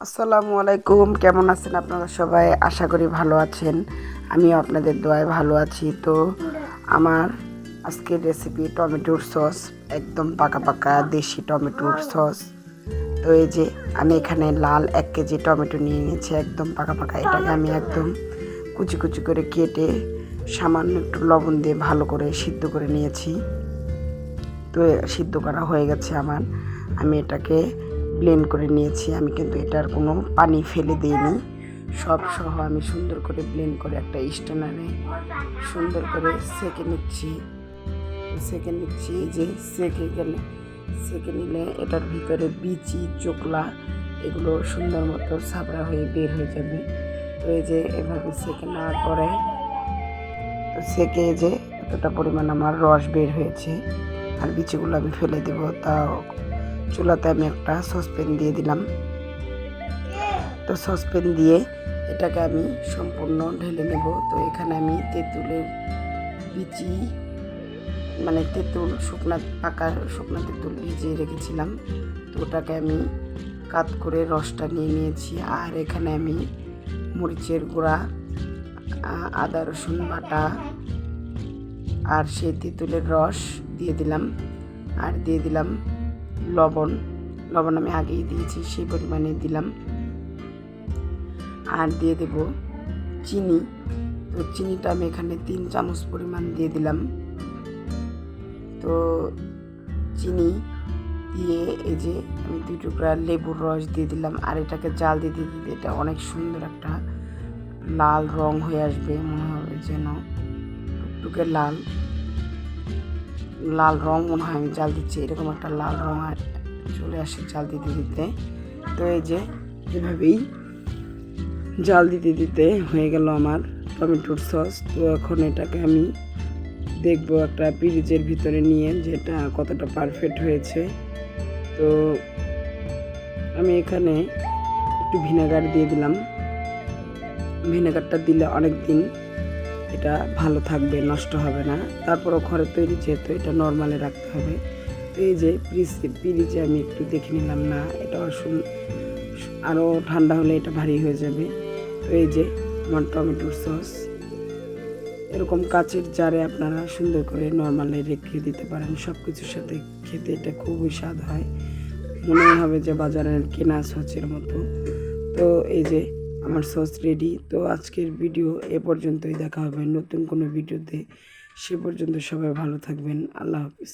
আসসালামু আলাইকুম, কেমন আছেন আপনারা সবাই? আশা করি ভালো আছেন। আমিও আপনাদের দোয়ায় ভালো আছি। তো আমার আজকের রেসিপি টমেটোর সস, একদম পাকা পাকা দেশি টমেটোর সস। তো এই যে আমি এখানে লাল 1 কেজি টমেটো নিয়ে নিয়েছি, একদম পাকা পাকা। এটাকে আমি একদম কুচি কুচি করে কেটে সামান্য একটু লবণ দিয়ে ভালো করে সিদ্ধ করে নিয়েছি। তো সিদ্ধ করা হয়ে গেছে আমার। আমি এটাকে ব্লেন্ড করে নিয়েছি। আমি কিন্তু এটার কোনো পানি ফেলে দিইনি, সব সহ আমি সুন্দর করে ব্লেন্ড করে একটা স্ট্যানারে সুন্দর করে সেকে নিচ্ছি। যে সেকে নিলে এটার ভিতরে বিচি চোকলা এগুলো সুন্দর মতো সাবড়া হয়ে বের হয়ে যাবে। তো এই যে এভাবে সেকে নেওয়ার পরে সেকে যে এতটা পরিমাণ আমার রস বের হয়েছে, আর বিচিগুলো আমি ফেলে দেব। তাও চুলাতে আমি একটা সসপ্যান দিয়ে দিলাম। তো সসপ্যান দিয়ে এটাকে আমি সম্পূর্ণ ঢেলে নেব। তো এখানে আমি তেঁতুলের বিচি, মানে তেঁতুল শুকনা তেঁতুল ভিজিয়ে রেখেছিলাম। তো ওটাকে আমি কাত করে রসটা নিয়ে নিয়েছি। আর এখানে আমি মরিচের গুঁড়া, আদা রসুন বাটা আর সেই তেঁতুলের রস দিয়ে দিলাম। আর দিয়ে দিলাম লবণ আমি আগেই দিয়েছি, সেই পরিমাণে দিলাম। আর দিয়ে দেব চিনি। তো চিনিটা আমি এখানে 3 চামচ পরিমাণ দিয়ে দিলাম। তো চিনি দিয়ে এই যে আমি 2 টুকরা লেবুর রস দিয়ে দিলাম। আর এটাকে জাল দিতে দিতে এটা অনেক সুন্দর একটা লাল রং হয়ে আসবে, মনে হবে যেন টুকটুকে লাল রং মনে হয় আমি জাল দিচ্ছি, এরকম একটা লাল রং চলে আসে জাল দিতে দিতে। তো এই যে এভাবেই জাল দিতে দিতে হয়ে গেল আমার টমেটোর সস। তো এখন এটাকে আমি দেখব একটা ফ্রিজের ভিতরে নিয়ে যেটা কতটা পারফেক্ট হয়েছে। তো আমি এখানে একটু ভিনেগার দিয়ে দিলাম। ভিনেগারটা দিলে অনেক দিন এটা ভালো থাকবে, নষ্ট হবে না। তারপরও ঘরে তৈরি যেহেতু এটা নর্মালে রাখতে হবে। তো এই যে ফ্রিজে আমি একটু দেখে নিলাম, না এটা আরও ঠান্ডা হলে এটা ভারী হয়ে যাবে। তো এই যে আমার টমেটোর সস এরকম কাচের জারে আপনারা সুন্দর করে নর্মালে রেখে দিতে পারেন। সব কিছুর সাথে খেতে এটা খুবই স্বাদ হয়, মনে হবে যে বাজারের কেনা সসের মতো। তো এই যে আমার সস রেডি। তো আজকের ভিডিও এ পর্যন্তই, দেখা হবে নতুন কোনো ভিডিওতে। সে পর্যন্ত সবাই ভালো থাকবেন। আল্লাহ হাফিজ।